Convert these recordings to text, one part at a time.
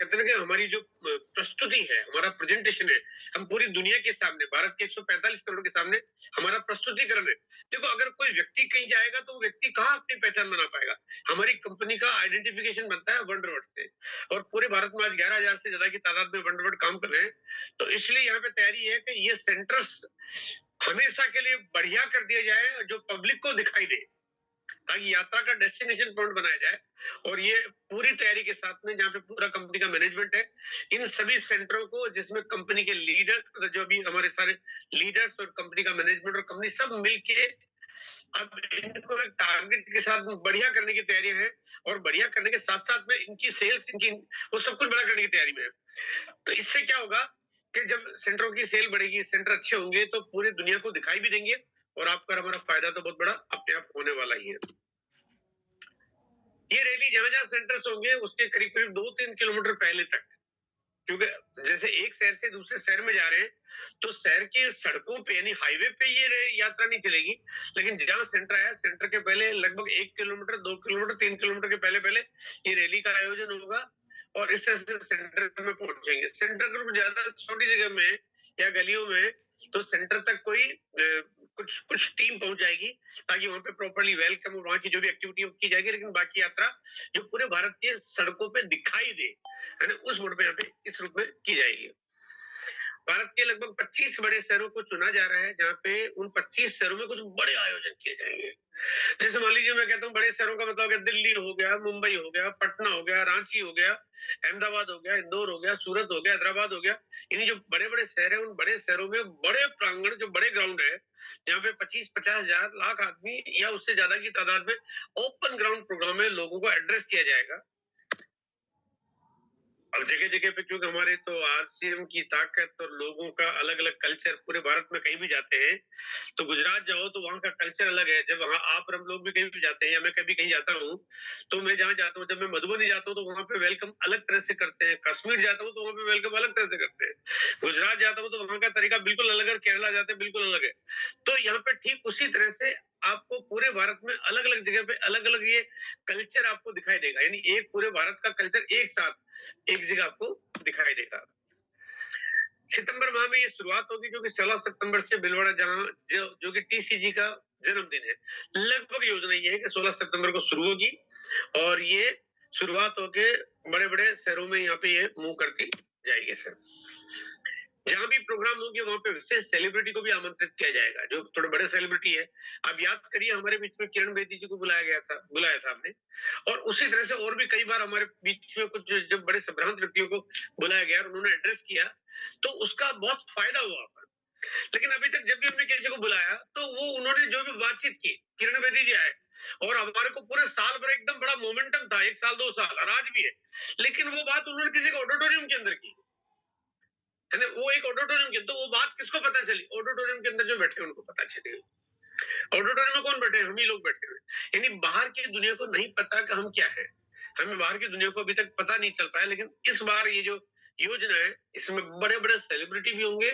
कहते हैं ना कि हमारी जो प्रस्तुति है, हमारा प्रेजेंटेशन है, हम पूरी दुनिया के सामने, भारत के 145 करोड़ के सामने हमारा प्रस्तुतिकरण है। देखो, अगर कोई व्यक्ति कहीं जाएगा तो वो व्यक्ति कहाँ अपनी पहचान बना पाएगा? हमारी कंपनी का आइडेंटिफिकेशन बनता है वंडरवर्ड से, और पूरे भारत में आज 11,000 से ज्यादा की तादाद में वंडरवर्ड काम कर रहे हैं। तो इसलिए यहाँ पे तैयारी है कि ये सेंटर्स हमेशा के लिए बढ़िया कर दिया जाए, जो पब्लिक को दिखाई दे, ताकि यात्रा का डेस्टिनेशन पॉइंट बनाया जाए। और ये पूरी तैयारी के साथ में, जहाँ पे पूरा कंपनी का मैनेजमेंट है, इन सभी सेंटरों को, जिसमें कंपनी के लीडर, जो भी हमारे सारे लीडर्स और कंपनी का मैनेजमेंट और कंपनी सब मिलके अब इनको एक टारगेट के साथ बढ़िया करने की तैयारी है, और बढ़िया करने के साथ साथ में इनकी सेल्स, इनकी वो सब कुछ बड़ा करने की तैयारी में है। तो इससे क्या होगा कि जब सेंटरों की सेल बढ़ेगी, सेंटर अच्छे होंगे, तो पूरी दुनिया को दिखाई भी देंगे, और आपका हमारा फायदा तो बहुत बड़ा अपने आप होने वाला ही है। ये रैली जहां जहां सेंटर्स होंगे उसके करीब करीब 2-3 किलोमीटर पहले तक, क्योंकि जैसे एक शहर से दूसरे शहर में जा रहे हैं, तो शहर की सड़कों पे यानी हाईवे पे ये यात्रा नहीं चलेगी, लेकिन जहां सेंटर है, सेंटर के पहले लगभग 1 किलोमीटर, 2 किलोमीटर, 3 किलोमीटर के पहले पहले ये रैली का आयोजन होगा, और इस तरह से सेंटर में पहुंचेंगे। सेंटर ग्रुप ज्यादा छोटी जगह में या गलियों में, तो सेंटर तक कोई कुछ कुछ टीम पहुंच जाएगी, ताकि वहां पे प्रॉपर्ली वेलकम और वहां की जो भी एक्टिविटी की जाएगी, लेकिन बाकी यात्रा जो पूरे भारत के सड़कों पे दिखाई दे, है ना, उस मोड पे यहाँ पे इस रूप में की जाएगी। भारत के लगभग 25 बड़े शहरों को चुना जा रहा है, जहाँ पे उन 25 शहरों में कुछ बड़े आयोजन किए जाएंगे। जैसे मान लीजिए, मैं कहता हूँ बड़े शहरों का मतलब हो गया, दिल्ली हो गया, मुंबई हो गया, पटना हो गया, रांची हो गया, अहमदाबाद हो गया, इंदौर हो गया, सूरत हो गया, हैदराबाद हो गया। यानी जो बड़े बड़े शहर है, उन बड़े शहरों में बड़े प्रांगण, जो बड़े ग्राउंड है, जहाँ पे 25-50 हजार लाख आदमी या उससे ज्यादा की तादाद में ओपन ग्राउंड प्रोग्राम में लोगों को एड्रेस किया जाएगा। अब जगह जगह पे, क्योंकि हमारे तो आरसीएम की ताकत और लोगों का अलग अलग कल्चर, पूरे भारत में कहीं भी जाते हैं, तो गुजरात जाओ तो वहां का कल्चर अलग है। जब वहां आप और हम लोग भी कहीं भी जाते हैं, या मैं कभी कहीं जाता हूँ, तो मैं जहाँ जाता हूँ, जब मैं मधुबनी जाता हूँ तो वहां पे वेलकम अलग तरह से करते हैं, कश्मीर जाता हूँ तो वहां पे वेलकम अलग तरह से करते हैं, गुजरात जाता हूँ तो वहां का तरीका बिल्कुल अलग है, केरला जाते हैं बिल्कुल अलग है। तो यहाँ पे ठीक उसी तरह से आपको पूरे भारत में अलग अलग जगह पे अलग अलग ये कल्चर आपको दिखाई देगा, यानी एक पूरे भारत का कल्चर एक साथ एक जगह आपको दिखाई देगा। सितंबर माह में ये शुरुआत होगी, क्योंकि 16 सितंबर से भीलवाड़ा, जहां जो कि टीसीजी का जन्मदिन है, लगभग योजना ये है कि 16 सितंबर को शुरू होगी, और ये शुरुआत होके बड़े बड़े शहरों में यहाँ पे ये मूव करती जाएगी सर। जहां भी प्रोग्राम होंगे वहां पे विशेष सेलिब्रिटी को भी आमंत्रित किया जाएगा, जो थोड़े बड़े सेलिब्रिटी है। आप याद करिए, हमारे बीच में किरण बेदी जी को बुलाया था हमने, और उसी तरह से और भी कई बार हमारे बीच में कुछ जब बड़े संभ्रांत व्यक्तियों को बुलाया गया और उन्होंने एड्रेस किया, तो उसका बहुत फायदा हुआ पर। लेकिन अभी तक जब भी हमने किसी को बुलाया, तो वो उन्होंने जो भी बातचीत की, किरण बेदी जी आए, और हमारे को पूरे साल भर एकदम बड़ा मोमेंटम था, 1 साल 2 साल, और आज भी है। लेकिन वो बात उन्होंने किसी के ऑडिटोरियम के अंदर की, है ना, वो एक ऑडिटोरियम के, तो वो बात किसको पता चली? ऑडिटोरियम के अंदर जो बैठे उनको पता चली। ऑडिटोरियम में कौन बैठे हैं? हम ही लोग बैठे हुए, यानी बाहर की दुनिया को नहीं पता कि हम क्या है। हमें बाहर की दुनिया को अभी तक पता नहीं चल पाया, लेकिन इस बार ये जो योजना है, इसमें बड़े बड़े सेलिब्रिटी भी होंगे,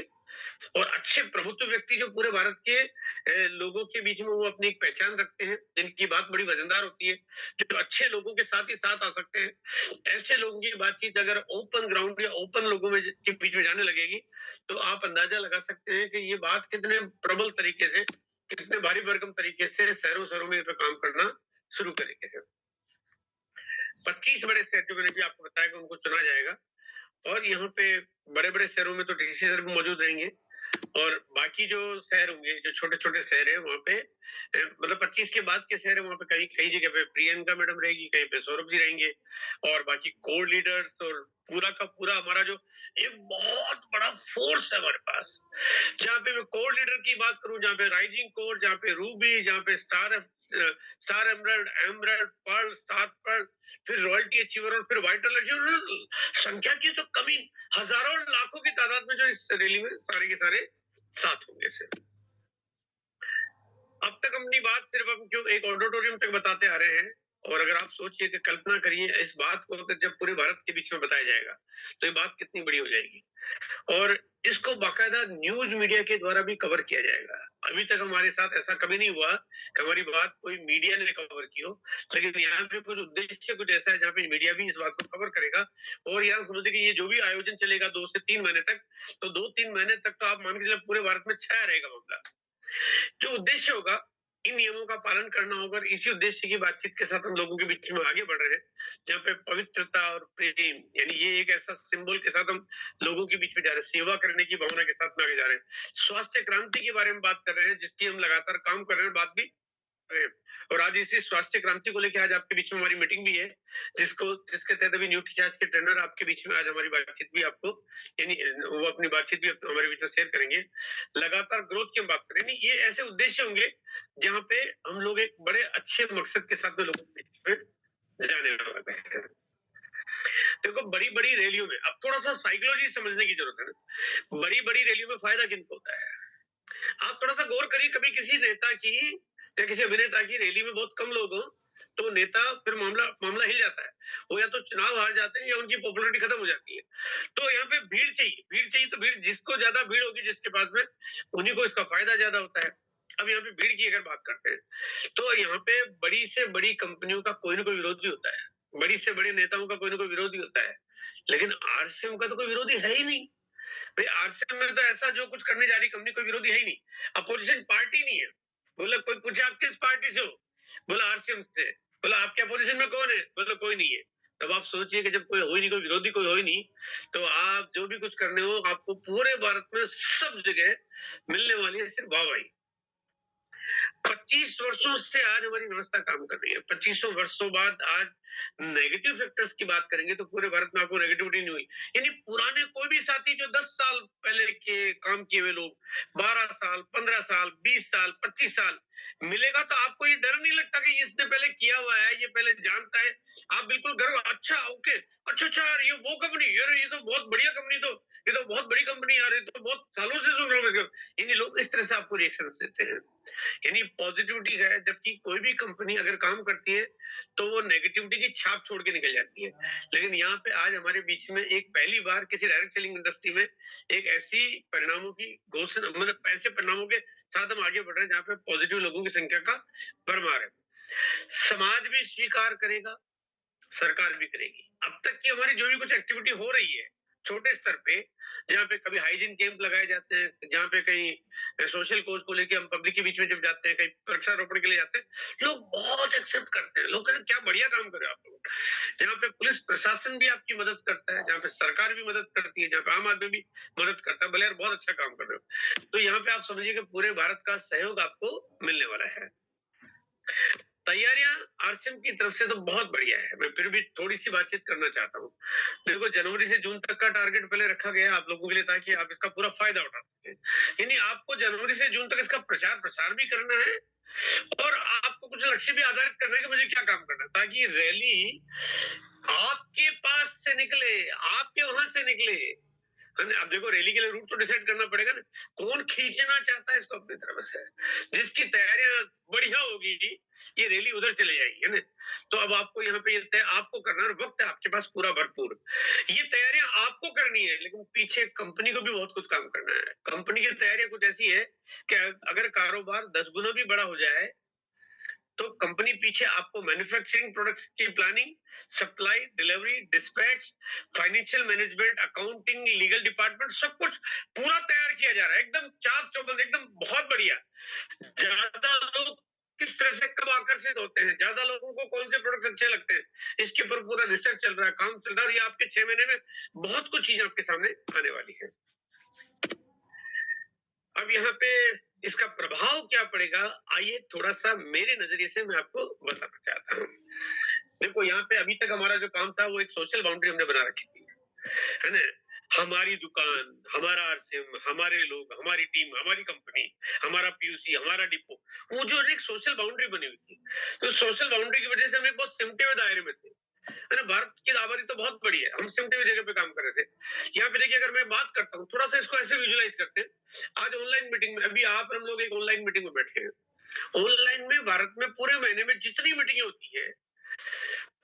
और अच्छे प्रभुत्व व्यक्ति जो पूरे भारत के लोगों के बीच में वो अपनी एक पहचान रखते हैं, जिनकी बात बड़ी वजनदार होती है, जो अच्छे लोगों के साथ ही साथ आ सकते हैं। ऐसे लोगों की बातचीत अगर ओपन ग्राउंड या ओपन लोगों में के बीच में जाने लगेगी, तो आप अंदाजा लगा सकते हैं कि ये बात कितने प्रबल तरीके से, कितने भारी भरकम तरीके से शहरों शहरों में पे काम करना शुरू करेंगे सर। 25 बड़े शहर जो मैंने भी आपको बताया कि उनको चुना जाएगा, और यहाँ पे बड़े बड़े शहरों में तो डीसी सर भी मौजूद रहेंगे, और बाकी जो शहर होंगे, जो छोटे छोटे शहर है, वहाँ पे मतलब 25 के बाद के शहर है, वहाँ पे कहीं कई जगह पे प्रियंका मैडम रहेगी, कहीं पे सौरभ जी रहेंगे, और बाकी कोर लीडर्स, और पूरा का पूरा हमारा जो एक बहुत बड़ा फोर्स है हमारे पास। जहाँ पे मैं कोर लीडर की बात करूं, जहाँ पे राइजिंग कोर, जहाँ पे रूबी, जहाँ पे star emerald, emerald pearl, star pearl, फिर रॉयल्टी अचीवर, और फिर वाइटल अचीवर, संख्या की तो कमी, हजारों लाखों की तादाद में जो इस रैली में सारे के सारे साथ होंगे सर। अब तक अपनी बात सिर्फ हम क्यों एक ऑडिटोरियम तक बताते आ रहे हैं, और अगर आप सोचिए कि कल्पना करिए इस बात को अगर जब पूरे भारत के बीच में बताया जाएगा, तो ये बात कितनी बड़ी हो जाएगी। और इसको बाकायदा न्यूज़ मीडिया के द्वारा भी कवर किया जाएगा। अभी तक हमारे साथ ऐसा कभी नहीं हुआ कि हमारी बात कोई मीडिया ने कवर की हो, लेकिन यहाँ पे कुछ उद्देश्य कुछ ऐसा है जहाँ पे मीडिया भी इस बात को कवर करेगा। और यहाँ समझिए कि ये जो भी आयोजन चलेगा 2 से 3 महीने तक, तो 2-3 महीने तक तो आप मान के चलिए पूरे भारत में छाया रहेगा मामला। जो उद्देश्य होगा, इन नियमों का पालन करना होगा और इसी उद्देश्य की बातचीत के साथ हम लोगों के बीच में आगे बढ़ रहे हैं, जहाँ पे पवित्रता और प्रेम यानी ये एक ऐसा सिंबल के साथ हम लोगों के बीच में जा रहे हैं, सेवा करने की भावना के साथ में आगे जा रहे हैं। स्वास्थ्य क्रांति के बारे में बात कर रहे हैं, जिसकी हम लगातार काम कर रहे हैं, बात भी है। और आज इसी स्वास्थ्य क्रांति को लेके आज आपके बीच में हमारी मीटिंग भी है, जिसके तहत अभी न्यूट्रीचार्ज के ट्रेनर आपके बीच में आज हमारी बातचीत भी आपको यानी वो अपनी बातचीत भी हमारे बीच में शेयर करेंगे। लगातार ग्रोथ की हम बात करें, ये ऐसे उद्देश्य होंगे जहाँ पे हम लोग एक बड़े अच्छे मकसद के साथ में लोगों के बीच में जाने वाले हैं। देखो बड़ी-बड़ी रैलियों में अब थोड़ा-सा साइकोलॉजी समझने की जरूरत है ना। बड़ी-बड़ी रैलियों में फायदा किनको होता है? आप थोड़ा-सा गौर करिए, कभी किसी नेता की या किसी अभिनेता की रैली में बहुत कम लोग हों, तो नेता फिर मामला मामला हिल जाता है। वो या तो चुनाव हार जाते हैं या उनकी पॉपुलैरिटी खत्म हो जाती है। तो यहाँ पे भीड़ चाहिए तो भीड़ जिसको ज़्यादा भीड़ होगी जिसके पास में, उन्हीं को इसका फ़ायदा ज़्यादा होता है। अब यहाँ पे भीड़ की अगर बात करते हैं, तो यहाँ पे बड़ी से बड़ी कंपनियों का कोई न कोई विरोधी होता है। बड़ी से बड़े नेताओं का कोई न कोई विरोधी होता है। लेकिन आरसीएम का तो कोई विरोधी है ही नहीं। भाई आरसीएम में तो ऐसा जो कुछ करने जा रही कंपनी कोई विरोधी है ही नहीं। अपोजिशन पार्टी नहीं है। बोला कोई पूछे आप किस पार्टी से हो? बोला आरसीएम से। बोला आपके अपोजिशन में कौन है? बोला कोई नहीं है। तब आप सोचिए कि जब कोई हो ही नहीं, कोई विरोधी कोई हो ही नहीं, तो आप जो भी कुछ करने हो आपको पूरे भारत में सब जगह मिलने वाली है सिर्फ वाहवाही। 25 वर्षों से आज हमारी व्यवस्था काम कर रही है। 25 वर्षों बाद आज नेगेटिव फैक्टर्स की बात करेंगे तो पूरे भारत में आपको नेगेटिविटी नहीं हुई। यानी पुराने कोई भी साथी जो 10 साल पहले के काम किए हुए लोग, 12 साल, 15 साल, 20 साल, 25 साल मिलेगा तो आपको ये डर नहीं लगता कि इसने पहले किया हुआ है, ये पहले जानता है। आप बिल्कुल गर्व, अच्छा ओके, अच्छा यार ये वो कंपनी, यार ये तो बहुत बढ़िया कंपनी, तो ये तो बहुत बड़ी कंपनी यार, ये तो बहुत सालों से सुन रहा हूँ मैं। यानी लोग इस तरह से आपको रिएक्शन देते हैं। यानी पॉजिटिविटी है, जबकि कोई भी कंपनी अगर काम करती है तो वो नेगेटिविटी की छाप छोड़ के निकल जाती है। लेकिन यहाँ पे आज हमारे बीच में एक पहली बार किसी डायरेक्ट सेलिंग इंडस्ट्री में एक ऐसी परिणामों की घोषणा, मतलब ऐसे परिणामों के साथ हम आगे बढ़ रहे हैं जहाँ पे पॉजिटिव लोगों की संख्या का भरमार है। समाज भी स्वीकार करेगा, सरकार भी करेगी। अब तक की हमारी जो भी कुछ एक्टिविटी हो रही है छोटे स्तर पे, जहाँ पे कभी हाइजीन कैंप लगाए जाते हैं, जहाँ पे कहीं सोशल कोज को लेके हम पब्लिक के बीच में जब जाते हैं, कहीं वृक्षारोपण के लिए जाते हैं, लोग बहुत एक्सेप्ट करते हैं। लोग कहते हैं क्या बढ़िया काम कर रहे हो आप लोग। जहाँ पे पुलिस प्रशासन भी आपकी मदद करता है, जहाँ पे सरकार भी मदद करती है, जहाँ पे आम आदमी भी मदद करता है, भले यार बहुत अच्छा काम कर रहे हो। तो यहाँ पे आप समझिए कि पूरे भारत का सहयोग आपको मिलने वाला है। तैयारियां आरसीएम की तरफ से तो बहुत बढ़िया है। मैं फिर भी थोड़ी सी बातचीत करना चाहता हूँ। देखो जनवरी से जून तक का टारगेट पहले रखा गया आप लोगों के लिए, ताकि आप इसका पूरा फायदा उठा सकें। यानी आपको जनवरी से जून तक इसका प्रचार प्रसार भी करना है और आपको कुछ लक्ष्य भी आधारित करना है कि मुझे क्या काम करना है, ताकि रैली आपके पास से निकले, आपके वहां से निकले। अब देखो रैली के लिए रूट तो डिसाइड करना पड़ेगा ना, कौन खींचना चाहता है इसको अपनी तरफ से। जिसकी तैयारियां बढ़िया होगी ये रैली उधर चले जाएगी, है ना। तो अब आपको यहाँ पे ये तय आपको करना है, वक्त है आपके पास पूरा भरपूर। ये तैयारियां आपको करनी है, लेकिन पीछे कंपनी को भी बहुत कुछ काम करना है। कंपनी की तैयारियां कुछ ऐसी है कि अगर कारोबार 10 गुना भी बड़ा हो जाए तो कंपनी पीछे आपको मैन्युफैक्चरिंग प्रोडक्ट्स की planning, supply, delivery, dispatch, financial management, accounting, legal department, सब कुछ पूरा तैयार किया जा रहा है, एकदम चाक चौबंद, एकदम बहुत बढ़िया। ज्यादा लोग किस तरह से कब आकर्षित होते हैं, ज्यादा लोगों को कौन से प्रोडक्ट अच्छे लगते हैं, इसके ऊपर पूरा रिसर्च चल रहा है, काम चल रहा है। ये आपके 6 महीने में बहुत कुछ चीजें आपके सामने आने वाली है। अब यहाँ पे इसका प्रभाव क्या पड़ेगा, आइए थोड़ा सा मेरे नजरिए से मैं आपको बताना चाहता हूँ। देखो यहाँ पे अभी तक हमारा जो काम था वो एक सोशल बाउंड्री हमने बना रखी थी, है ना। हमारी दुकान, हमारा आरसीएम, हमारे लोग, हमारी टीम, हमारी कंपनी, हमारा पीयूसी, हमारा डिपो, वो जो एक सोशल बाउंड्री बनी हुई थी। तो सोशल बाउंड्री की वजह से हम एक बहुत सिमटे हुए दायरे में थे। अरे भारत की आबादी तो बहुत बड़ी है, हम सिमटे हुए जगह पे काम कर रहे थे। यहाँ पे देखिए अगर मैं बात करता हूँ, थोड़ा सा इसको ऐसे विजुलाइज करते हैं। आज ऑनलाइन मीटिंग में, अभी आप हम लोग एक ऑनलाइन मीटिंग में बैठे हैं। ऑनलाइन में भारत में पूरे महीने में जितनी मीटिंगें होती है,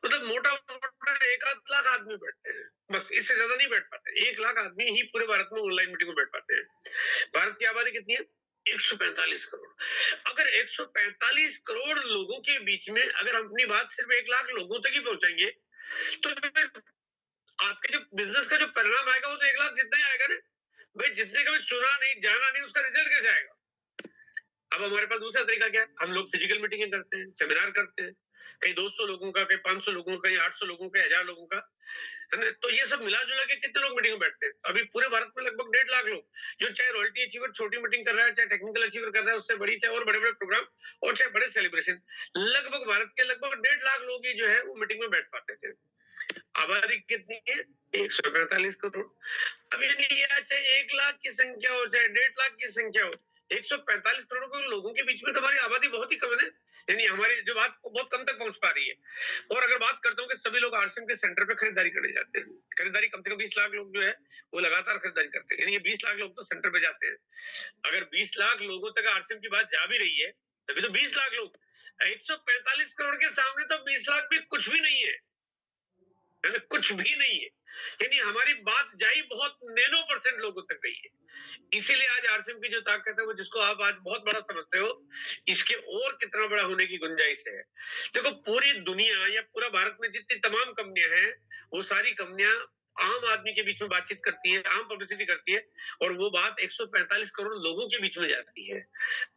मतलब मोटा-मोटा 1 आध लाख आदमी बैठते हैं, बस इससे ज़्यादा नहीं बैठ पाते। 1 लाख आदमी ही पूरे भारत में ऑनलाइन मीटिंग में बैठ पाते हैं। भारत की आबादी कितनी है? 145 करोड़। अगर 145 करोड़ लोगों के बीच में अगर हम अपनी बात सिर्फ 1 लाख लोगों तक ही पहुँचाएँगे, तो फिर आपके जो बिज़नेस का जो परिणाम आएगा वो तो 1 लाख जितना ही आएगा ना। भाई जिसने कभी सुना नहीं, जाना नहीं, उसका रिज़ल्ट कैसे आएगा? अब हमारे पास दूसरा तरीका क्या है? हम लोग फिजिकल मीटिंगें करते हैं, सेमिनार करते हैं, कहीं 200 लोगों का, कहीं 500 लोगों का, कहीं 800 लोगों का, 1000 लोगों का, है ना? तो ये सब मिला-जुला के कितने लोग मीटिंग में बैठते हैं? अभी पूरे भारत में लगभग 1.5 लाख लोग, जो चाहे रॉयल्टी अचीवर छोटी मीटिंग कर रहा है, चाहे टेक्निकल अचीवर कर रहा है, उससे बड़ी, चाहे और बड़े-बड़े प्रोग्राम और चाहे बड़े सेलिब्रेशन, लगभग भारत के लगभग 1.5 लाख लोग ही जो है वो मीटिंग में बैठ पाते थे। आबादी कितनी है? 145 करोड़। अब यानी या चाहे 1 लाख की संख्या हो, चाहे 1.5 लाख की संख्या हो, 145 करोड़ के लोगों के बीच में तो हमारी आबादी बहुत ही कम है ना। यानी हमारी जो बात बहुत कम तक पहुंच पा रही है। और अगर बात करता हूँ कि सभी लोग आरसीएम के सेंटर पे खरीदारी करने जाते हैं, खरीदारी कम से कम 20 लाख लोग जो है वो लगातार खरीदारी करते हैं, यानी ये 20 लाख लोग तो सेंटर पे जाते हैं। अगर 20 लाख लोगों तक आरसीएम की बात जा भी रही है, तभी तो 20 लाख लोग, 145 करोड़ के सामने तो 20 लाख भी कुछ भी नहीं है ना? कुछ भी नहीं है। यानी हमारी बात जाई बहुत नैनो परसेंट लोगों तक गई है। इसीलिए आज आरसीएम की जो ताकत है वो, जिसको आप आज बहुत बड़ा समझते हो, इसके और कितना बड़ा होने की गुंजाइश है। देखो पूरी दुनिया या पूरा भारत में जितनी तमाम कंपनियां हैं, वो सारी कंपनियां आम आदमी के बीच में बातचीत करती है, आम पब्लिसिटी करती है, और वो बात 145 करोड़ लोगों के बीच में जाती है।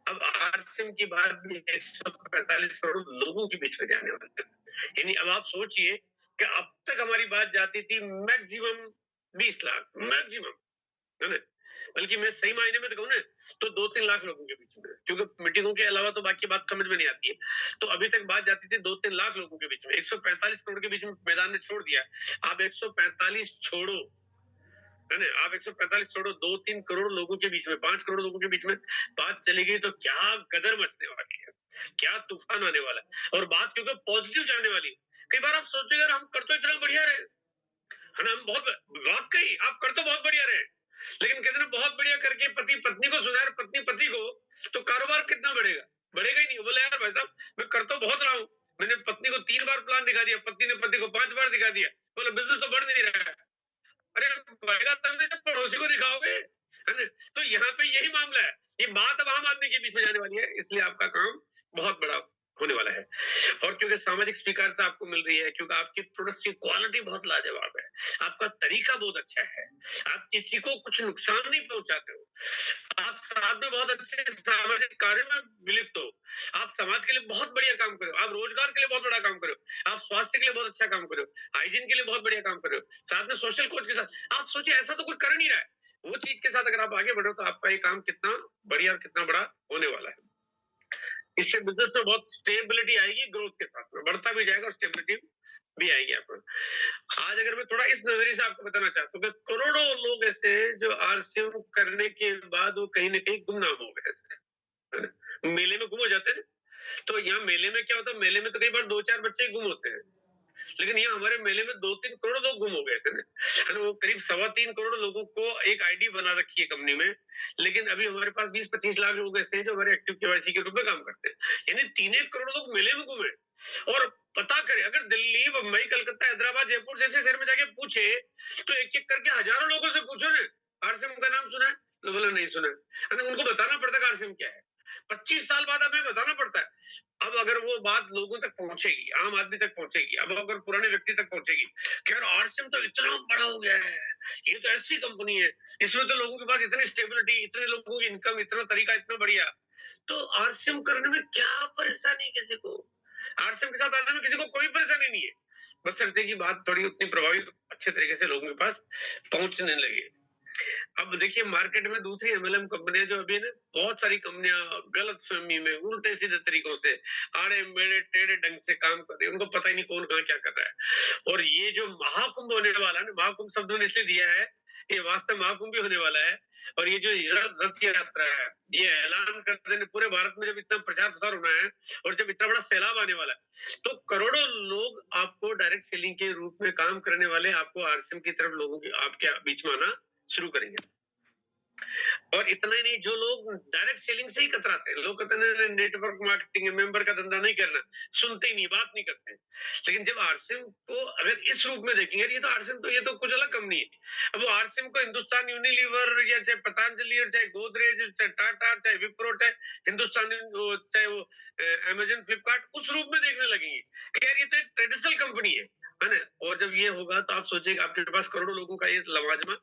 अब आरसीएम की बात भी 145 करोड़ लोगों के बीच में जाने वाली है। यानी अब आप सोचिए कि अब तक हमारी बात जाती थी मैक्सिमम 20 लाख, मैक्सिमम, है ना? बल्कि मैं सही मायने में तो कहूँ ना, तो 2-3 लाख लोगों के बीच में, क्योंकि मीटिंगों के अलावा तो बाकी बात समझ में नहीं आती है। तो अभी तक बात जाती थी 2-3 लाख लोगों के बीच में, 145 करोड़ के बीच में मैदान ने छोड़ दिया। आप 145 छोड़ो, है ना? आप 145 छोड़ो, 2-3 करोड़ लोगों के बीच में, 5 करोड़ लोगों के बीच में बात चली गई तो क्या गदर मचने वाली है, क्या तूफान आने वाला है। और बात क्योंकि पॉजिटिव जाने वाली है। कई बार आप सोचो यार हम कर तो इतना बढ़िया रहे, है ना? हम बहुत वाक़ई आप कर तो बहुत बढ़िया रहे, लेकिन कहते हैं ना बहुत बढ़िया करके पति पत्नी को सुनाए और पत्नी पति को, तो कारोबार कितना बढ़ेगा? बढ़ेगा ही नहीं। बोले यार भाई साहब मैं कर तो बहुत रहा हूँ। मैंने पत्नी को 3 बार प्लान दिखा दिया, पत्नी ने पति को 5 बार दिखा दिया। बोले बिज़नेस तो बढ़ नहीं रहा है। अरे बढ़ेगा तब ना जब पड़ोसी को दिखाओगे, है ना? तो यहाँ पे यही मामला है। ये बात अब आम आदमी के बीच में जाने वाली है, इसलिए आपका काम बहुत बड़ा होने वाला है। और क्योंकि सामाजिक स्वीकार्यता आपको मिल रही है, क्योंकि आपके प्रोडक्ट्स की क्वालिटी बहुत लाजवाब है, आपका तरीका बहुत अच्छा है, आप किसी को कुछ नुकसान नहीं पहुंचाते हो, आप साथ में बहुत अच्छे सामाजिक कार्य में विलिप्त हो, आप समाज के लिए बहुत बढ़िया काम करो, आप रोजगार के लिए बहुत बड़ा काम करो, आप स्वास्थ्य के लिए बहुत अच्छा काम करो, हाइजीन के लिए बहुत बढ़िया काम करो, साथ में सोशल कोच के साथ। आप सोचिए ऐसा तो कोई कर नहीं रहा है, वो चीज के साथ अगर आप आगे बढ़ो तो आपका ये काम कितना बढ़िया और कितना बड़ा होने वाला है। इससे बिजनेस में बहुत स्टेबिलिटी आएगी, ग्रोथ के साथ में बढ़ता भी जाएगा और स्टेबिलिटी भी आएगी आपको। आज अगर मैं थोड़ा इस नजरिए से आपको बताना चाहता हूँ कि करोड़ों लोग ऐसे हैं जो आरसीएम करने के बाद वो कहीं ना कहीं गुमनाम हो गए, है ना? मेले में गुम हो जाते हैं। तो यहाँ मेले में क्या होता है, मेले में तो कई बार 2-4 बच्चे ही गुम होते हैं, लेकिन यहाँ हमारे मेले में 2-3 करोड़ लोग गुम हो गए थे ना, है ना? वो करीब 3.25 करोड़ लोगों को एक आईडी बना रखी है कंपनी में, लेकिन अभी हमारे पास 20-25 लाख लोग ऐसे हैं जो हमारे एक्टिव केवाईसी के रूप में काम करते हैं। यानी 3-1 करोड़ लोग मेले में गुम है। और पता करें, अगर दिल्ली, बम्बई, कलकत्ता, हैदराबाद, जयपुर जैसे शहर में जाके पूछे, तो एक-एक करके हजारों लोगों से पूछो ना, आरसीएम का नाम सुना है? तो बोला नहीं सुना है ना? उनको बताना पड़ता है आरसीएम क्या है। 25 साल बाद हमें बताना पड़ता है। अब अगर वो बात लोगों तक पहुंचेगी, आम आदमी तक पहुंचेगी, अब अगर पुराने व्यक्ति तक पहुंचेगी कि यार आरसीएम तो इतना बड़ा हो गया है, ये तो ऐसी कंपनी है, इसमें तो लोगों के पास इतनी स्टेबिलिटी, इतने लोगों की इनकम, इतना तरीका इतना बढ़िया, तो आरसीएम करने में क्या परेशानी है किसी को? आरसीएम के साथ आने में किसी को कोई परेशानी नहीं है, बशर्ते की बात थोड़ी उतनी प्रभावी अच्छे तरीके से लोगों के पास पहुंचने लगे। अब देखिए मार्केट में दूसरी एमएलएम कंपनियां जो अभी ना, बहुत सारी कंपनियां गलत फहमी में उल्टे सीधे तरीकों से आड़े मेढ़े टेढ़े ढंग से काम कर रही है, उनको पता ही नहीं कौन कहाँ क्या कर रहा है। और ये जो महाकुंभ होने वाला है ना, महाकुंभ शब्द ने इसलिए दिया है, ये वास्तव महाकुंभ भी होने वाला है। और ये जो रथ यात्रा है, ये ऐलान कर देने पूरे भारत में जब इतना प्रचार प्रसार होना है और जब इतना बड़ा सैलाब आने वाला है, तो करोड़ों लोग आपको डायरेक्ट सेलिंग के रूप में काम करने वाले, आपको आरसीएम की तरफ लोगों के आपके बीच में आना शुरू करेंगे। और इतना ही नहीं, जो लोग डायरेक्ट सेलिंग से ही कतराते हैं, लोग कहते हैं नहीं नेटवर्क मार्केटिंग है, मेंबर का धंधा नहीं करना, सुनते ही नहीं, बात नहीं करते हैं। लेकिन जब आरसिम को अगर इस रूप में देखेंगे, ये तो आरसिम तो ये तो कुछ अलग कंपनी है। अब वो आरसिम को हिंदुस्तान यूनिलीवर या चाहे पतंजलि और चाहे गोदरेज, चाहे टाटा, चाहे विप्रो, चाहे हिंदुस्तान, चाहे वो अमेजन, फ्लिपकार्ट, उस रूप में देखने लगेंगे कि यार ये तो एक ट्रेडिशनल कंपनी है ना? और जब ये होगा तो आप सोचिएगा आपके पास करोड़ों लोगों का ये लवाजमा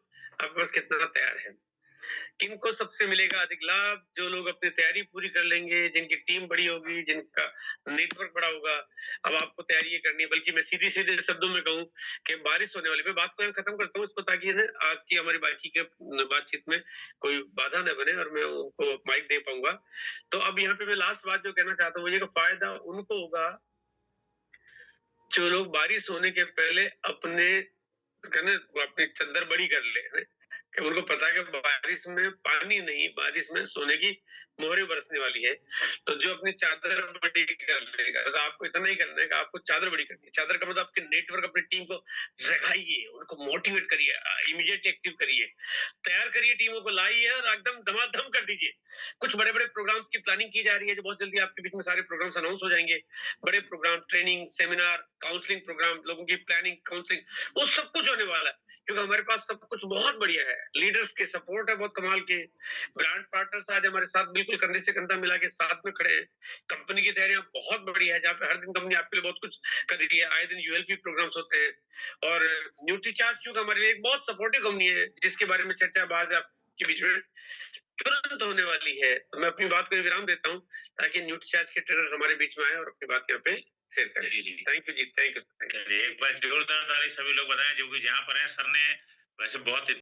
आपके पास कितना तैयार है। किनको सबसे मिलेगा अधिक लाभ? जो लोग अपनी तैयारी पूरी कर लेंगे, जिनकी टीम बड़ी होगी, जिनका नेटवर्क बड़ा होगा। अब आपको तैयारी ये करनी है, बल्कि मैं सीधे-सीधे शब्दों में कहूँ कि बारिश होने वाली है। मैं बात को यहाँ खत्म करता हूँ इसको, ताकि ना आज की हमारी बाकी के बातचीत में कोई बाधा ना बने और मैं उनको माइक दे पाऊँगा। तो अब यहाँ पे मैं लास्ट बात जो कहना चाहता हूँ, वो ये कि फ़ायदा उनको होगा, जो लोग बारिश होने के पहले अपने कहना अपनी चद्दर बड़ी कर ले, है? कि उनको पता है कि बारिश में पानी नहीं, बारिश में सोने की मोहरें बरसने वाली है। तो जो अपनी चादर बड़ी कर लेगा, बस आपको इतना ही करना है कि आपको चादर बड़ी करनी है। चादर का मतलब आपके नेटवर्क, अपनी टीम को जगाइए, उनको मोटिवेट करिए, इमीडिएटली एक्टिव करिए, तैयार करिए, टीमों को लाइए और एकदम धमाधम कर दीजिए। कुछ बड़े-बड़े प्रोग्राम्स की प्लानिंग की जा रही है, जो बहुत जल्दी आपके बीच में सारे प्रोग्राम्स अनाउंस हो जाएँगे। बड़े program, training, seminar, counselling program, लोगों की प्लानिंग, काउंसलिंग, वो सब कुछ होने वाला है। क्योंकि हमारे पास सब कुछ बहुत बढ़िया है। लीडर्स के सपोर्ट है बहुत कमाल के। ब्रांड पार्टनर्स आज हमारे साथ बिल्कुल कंधे से कंधा मिला के साथ में खड़े हैं। कंपनी की तैयारियां बहुत बढ़िया है, जहाँ पे हर दिन कंपनी आपके लिए बहुत कुछ कर रही है। आए दिन यूएलपी प्रोग्राम्स होते हैं। और न्यूट्रीचार्ज क्योंकि हमारे लिए एक बहुत सपोर्टिव कंपनी है, जिसके बारे में चर्चा बाद आपके बीच में तुरंत होने वाली है। तो मैं अपनी बात को विराम देता हूँ, ताकि न्यूट्रीचार्ज के ट्रेनर हमारे बीच में आए और अपनी बात यहाँ पे शेयर करें। जी, जी। थैंक यू जी, थैंक यू। चलिए, एक बार जोरदार ताली सभी लोग बजाएँ जो भी जहाँ पर हैं। सर ने वैसे बहुत